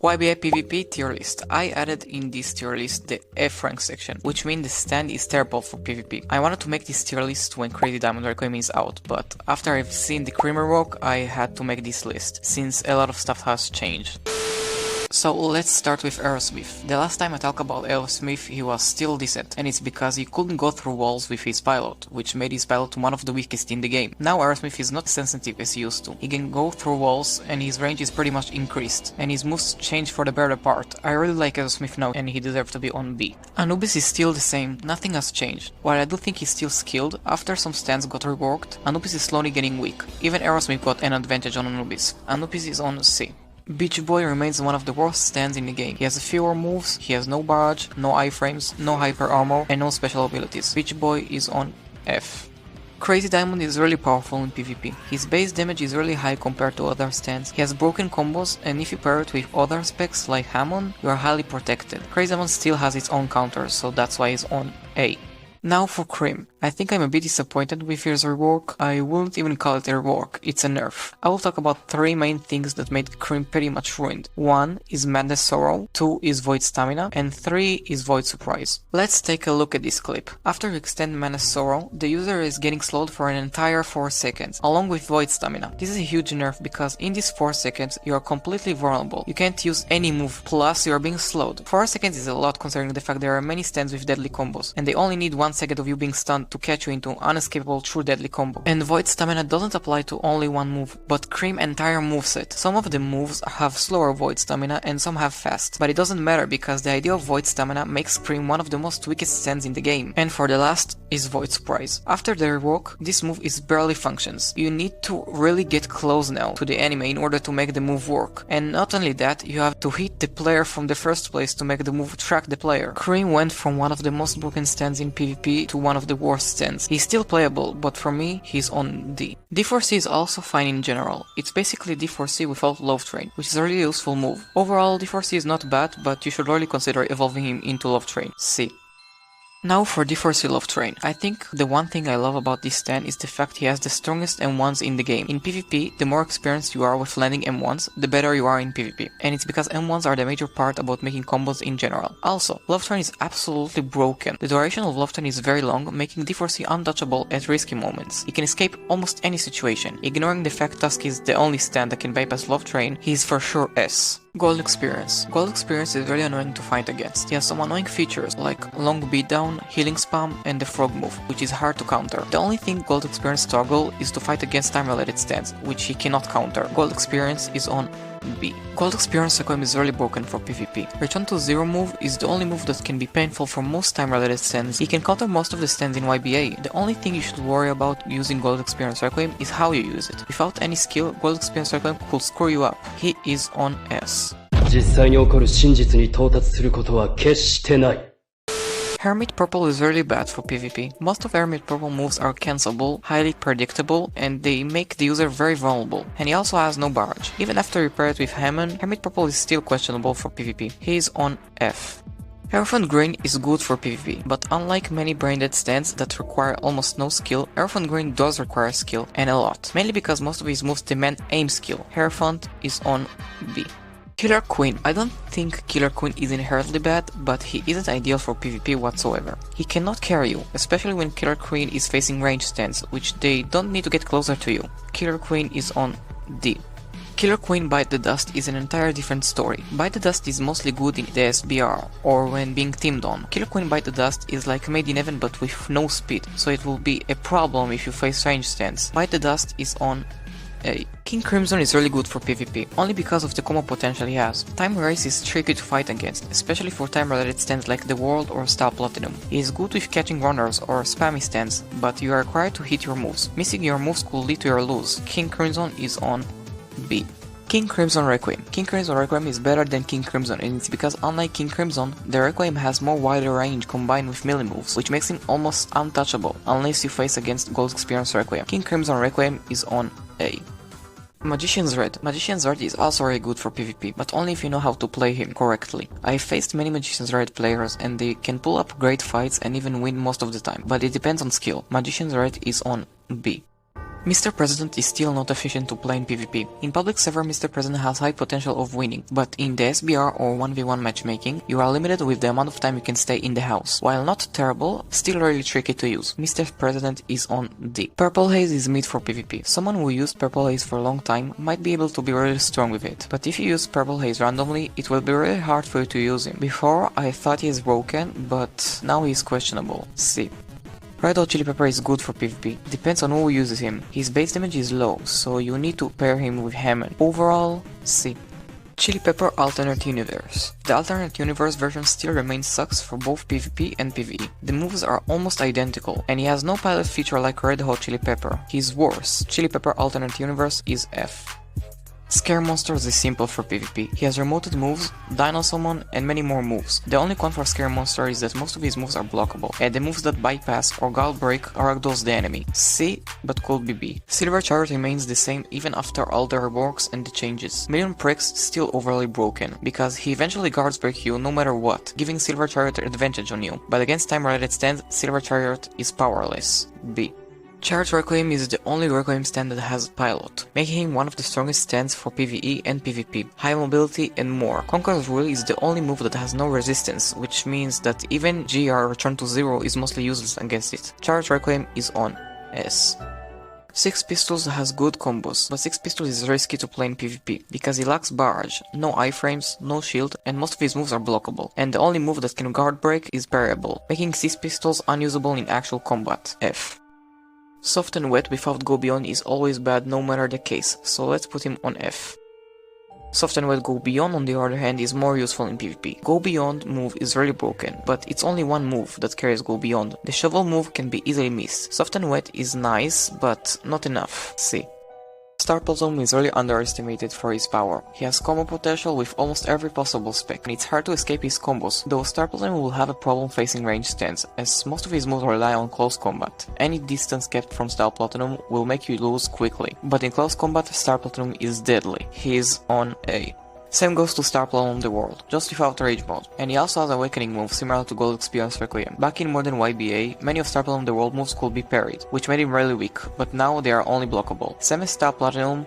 YBA PvP tier list. I added in this tier list the F rank section, which means the stand is terrible for PvP. I wanted to make this tier list when Crazy Diamond Requiem is out, but after I've seen the Creamer walk, I had to make this list, since a lot of stuff has changed. So let's start with Aerosmith. The last time I talked about Aerosmith, he was still decent, and it's because he couldn't go through walls with his pilot, which made his pilot one of the weakest in the game. Now Aerosmith is not sensitive as he used to. He can go through walls, and his range is pretty much increased, and his moves change for the better part. I really like Aerosmith now, and he deserves to be on B. Anubis is still the same, nothing has changed. While I do think he's still skilled, after some stands got reworked, Anubis is slowly getting weak. Even Aerosmith got an advantage on Anubis. Anubis is on C. Beach Boy remains one of the worst stands in the game. He has fewer moves, he has no barrage, no iframes, no hyper armor, and no special abilities. Beach Boy is on F. Crazy Diamond is really powerful in PvP. His base damage is really high compared to other stands. He has broken combos, and if you pair it with other specs like Hammond, you are highly protected. Crazy Diamond still has its own counters, so that's why he's on A. Now for Cream. I think I'm a bit disappointed with his rework. I wouldn't even call it a rework, it's a nerf. I will talk about 3 main things that made Cream pretty much ruined. 1 is Madness Sorrow, 2 is Void Stamina, and 3 is Void Surprise. Let's take a look at this clip. After you extend Madness Sorrow, the user is getting slowed for an entire 4 seconds, along with Void Stamina. This is a huge nerf because in these 4 seconds you are completely vulnerable. You can't use any move, plus you are being slowed. 4 seconds is a lot considering the fact there are many stands with deadly combos, and they only need 1 second of you being stunned to catch you into an unescapable true deadly combo. And Void Stamina doesn't apply to only one move, but Cream entire moveset. Some of the moves have slower Void Stamina and some have fast, but it doesn't matter because the idea of Void Stamina makes Cream one of the most weakest stands in the game. And for the last is Void Surprise. After the rework, this move is barely functions. You need to really get close now to the enemy in order to make the move work. And not only that, you have to hit the player from the first place to make the move track the player. Cream went from one of the most broken stands in PvP to one of the worst stands. He's still playable, but for me, he's on D. D4C is also fine in general. It's basically D4C without Love Train, which is a really useful move. Overall, D4C is not bad, but you should really consider evolving him into Love Train. C. Now for D4C Love Train. I think the one thing I love about this stand is the fact he has the strongest M1s in the game. In PvP, the more experienced you are with landing M1s, the better you are in PvP. And it's because M1s are the major part about making combos in general. Also, Love Train is absolutely broken. The duration of Love Train is very long, making D4C untouchable at risky moments. He can escape almost any situation. Ignoring the fact Tusk is the only stand that can bypass Love Train, he is for sure S. Gold Experience. Gold Experience is really annoying to fight against. He has some annoying features like long beatdown, healing spam, and the frog move, which is hard to counter. The only thing Gold Experience struggle is to fight against time-related stands, which he cannot counter. Gold Experience is on B. Gold Experience Requiem is really broken for PvP. Return to Zero move is the only move that can be painful for most time-related stands. He can counter most of the stands in YBA. The only thing you should worry about using Gold Experience Requiem is how you use it. Without any skill, Gold Experience Requiem could screw you up. He is on S. 実際に起こる真実に到達することは決してない。 Hermit Purple is really bad for PvP. Most of Hermit Purple moves are cancelable, highly predictable, and they make the user very vulnerable. And he also has no barrage. Even after you pair it with Hammond, Hermit Purple is still questionable for PvP. He is on F. Aerophant Green is good for PvP, but unlike many brain-dead stands that require almost no skill, Aerophant Green does require skill, and a lot. Mainly because most of his moves demand aim skill. Aerophant is on B. Killer Queen. I don't think Killer Queen is inherently bad, but he isn't ideal for PvP whatsoever. He cannot carry you, especially when Killer Queen is facing range stands, which they don't need to get closer to you. Killer Queen is on D. Killer Queen Bite the Dust is an entire different story. Bite the Dust is mostly good in the SBR, or when being teamed on. Killer Queen Bite the Dust is like Made in Heaven but with no speed, so it will be a problem if you face range stands. Bite the Dust is on A. King Crimson is really good for PvP, only because of the combo potential he has. Time Race is tricky to fight against, especially for time-related stands like the World or Star Platinum. He is good with catching runners or spammy stands, but you are required to hit your moves. Missing your moves could lead to your lose. King Crimson is on B. King Crimson Requiem. King Crimson Requiem is better than King Crimson, and it's because unlike King Crimson, the Requiem has more wider range combined with melee moves, which makes him almost untouchable, unless you face against Gold Experience Requiem. King Crimson Requiem is on A. Magician's Red. Magician's Red is also very good for PvP, but only if you know how to play him correctly. I faced many Magician's Red players and they can pull up great fights and even win most of the time, but it depends on skill. Magician's Red is on B. Mr. President is still not efficient to play in PvP. In public server, Mr. President has high potential of winning, but in the SBR or 1v1 matchmaking, you are limited with the amount of time you can stay in the house. While not terrible, still really tricky to use. Mr. President is on D. Purple Haze is mid for PvP. Someone who used Purple Haze for a long time might be able to be really strong with it, but if you use Purple Haze randomly, it will be really hard for you to use him. Before, I thought he is broken, but now he is questionable. C. Red Hot Chili Pepper is good for PvP, depends on who uses him. His base damage is low, so you need to pair him with Hammond. Overall, C. Chili Pepper Alternate Universe. The Alternate Universe version still remains sucks for both PvP and PvE. The moves are almost identical, and he has no pilot feature like Red Hot Chili Pepper. He's worse. Chili Pepper Alternate Universe is F. Scare Monsters is simple for PvP. He has remoted moves, Dino Summon, and many more moves. The only con for Scare Monster is that most of his moves are blockable, and the moves that bypass or Gull Break ragdolls the enemy. C, but could be B. Silver Chariot remains the same even after all the reworks and the changes. Million Pricks still overly broken, because he eventually guards break you no matter what, giving Silver Chariot advantage on you, but against time-related stands, Silver Chariot is powerless. B. Chariot Requiem is the only Requiem stand that has Pilot, making him one of the strongest stands for PvE and PvP, high mobility and more. Conqueror's Will is the only move that has no resistance, which means that even GR Return to Zero is mostly useless against it. Chariot Requiem is on S. Six Pistols has good combos, but Six Pistols is risky to play in PvP, because he lacks barrage, no iframes, no shield, and most of his moves are blockable, and the only move that can guard break is parryable, making Six Pistols unusable in actual combat. F. Soft and Wet without Go Beyond is always bad no matter the case, so let's put him on F. Soft and Wet Go Beyond on the other hand is more useful in PvP. Go Beyond move is really broken, but it's only one move that carries Go Beyond. The Shovel move can be easily missed. Soft and Wet is nice, but not enough. C. Star Platinum is really underestimated for his power. He has combo potential with almost every possible spec, and it's hard to escape his combos, though Star Platinum will have a problem facing ranged stands, as most of his moves rely on close combat. Any distance kept from Star Platinum will make you lose quickly, but in close combat, Star Platinum is deadly. He is on A. Same goes to Star Platinum the World, just without Rage mode, and he also has Awakening move similar to Gold Experience Requiem. Back in modern YBA, many of Star Platinum the World moves could be parried, which made him really weak, but now they are only blockable. Same as Star Platinum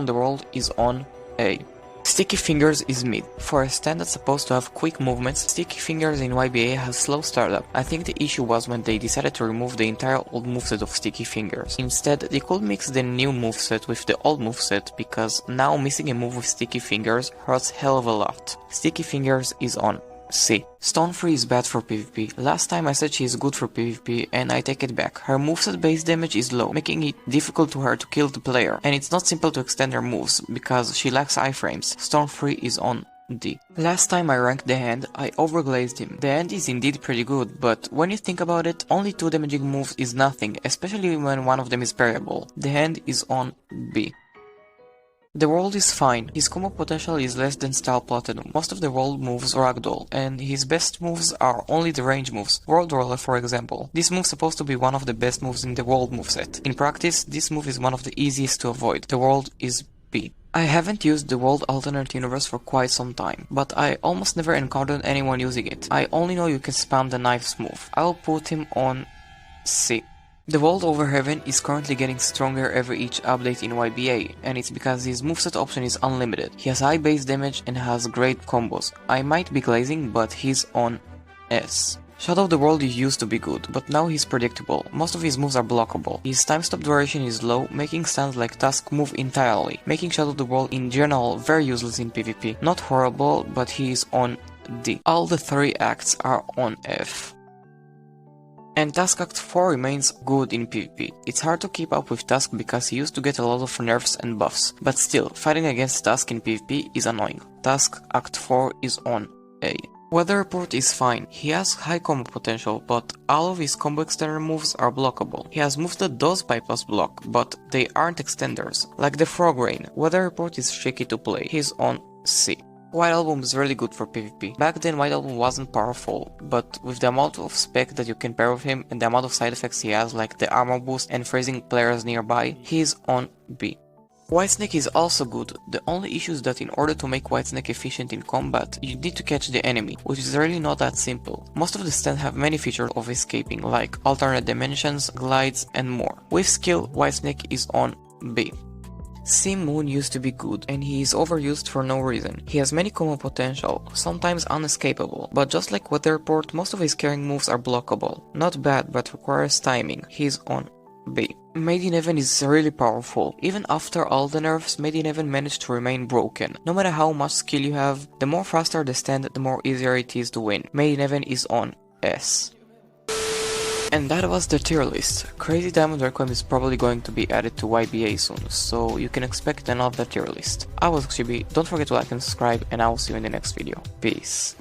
the World is on A. Sticky Fingers is mid. For a stand that's supposed to have quick movements, Sticky Fingers in YBA has slow startup. I think the issue was when they decided to remove the entire old moveset of Sticky Fingers. Instead, they could mix the new moveset with the old moveset, because now missing a move with Sticky Fingers hurts hell of a lot. Sticky Fingers is on C. Stonefree is bad for PvP. Last time I said she is good for PvP, and I take it back. Her moveset base damage is low, making it difficult to her to kill the player, and it's not simple to extend her moves, because she lacks iframes. Stonefree is on D. Last time I ranked the hand, I overglazed him. The hand is indeed pretty good, but when you think about it, only 2 damaging moves is nothing, especially when one of them is parryable. The hand is on B. The World is fine, his combo potential is less than Star Platinum. Most of the World moves ragdoll, and his best moves are only the range moves. World Roller for example. This move is supposed to be one of the best moves in the World moveset. In practice, this move is one of the easiest to avoid. The World is B. I haven't used the World Alternate Universe for quite some time, but I almost never encountered anyone using it. I only know you can spam the knives move. I'll put him on C. The World Over Heaven is currently getting stronger every each update in YBA, and it's because his moveset option is unlimited. He has high base damage and has great combos. I might be glazing, but he's on S. Shadow of the World used to be good, but now he's predictable. Most of his moves are blockable. His time stop duration is low, making stands like Tusk move entirely, making Shadow of the World in general very useless in PvP. Not horrible, but he is on D. All the 3 acts are on F. And Tusk Act 4 remains good in PvP. It's hard to keep up with Tusk because he used to get a lot of nerfs and buffs, but still, fighting against Tusk in PvP is annoying. Tusk Act 4 is on A. Weather Report is fine, he has high combo potential, but all of his combo extender moves are blockable. He has moves that does bypass block, but they aren't extenders, like the Frog Rain. Weather Report is tricky to play, he's on C. White Album is really good for PvP. Back then White Album wasn't powerful, but with the amount of spec that you can pair with him and the amount of side effects he has like the armor boost and freezing players nearby, he's on B. Whitesnake is also good. The only issue is that in order to make Whitesnake efficient in combat, you need to catch the enemy, which is really not that simple. Most of the stands have many features of escaping, like alternate dimensions, glides, and more. With skill, Whitesnake is on B. Sim Moon used to be good, and he is overused for no reason. He has many combo potential, sometimes unescapable, but just like Weatherport, most of his carrying moves are blockable. Not bad, but requires timing. He is on B. Made in Heaven is really powerful. Even after all the nerfs, Made in Heaven managed to remain broken. No matter how much skill you have, the more faster the stand, the more easier it is to win. Made in Heaven is on S. And that was the tier list. Crazy Diamond Requiem is probably going to be added to YBA soon, so you can expect another tier list. I was XGB, don't forget to like and subscribe, and I will see you in the next video. Peace.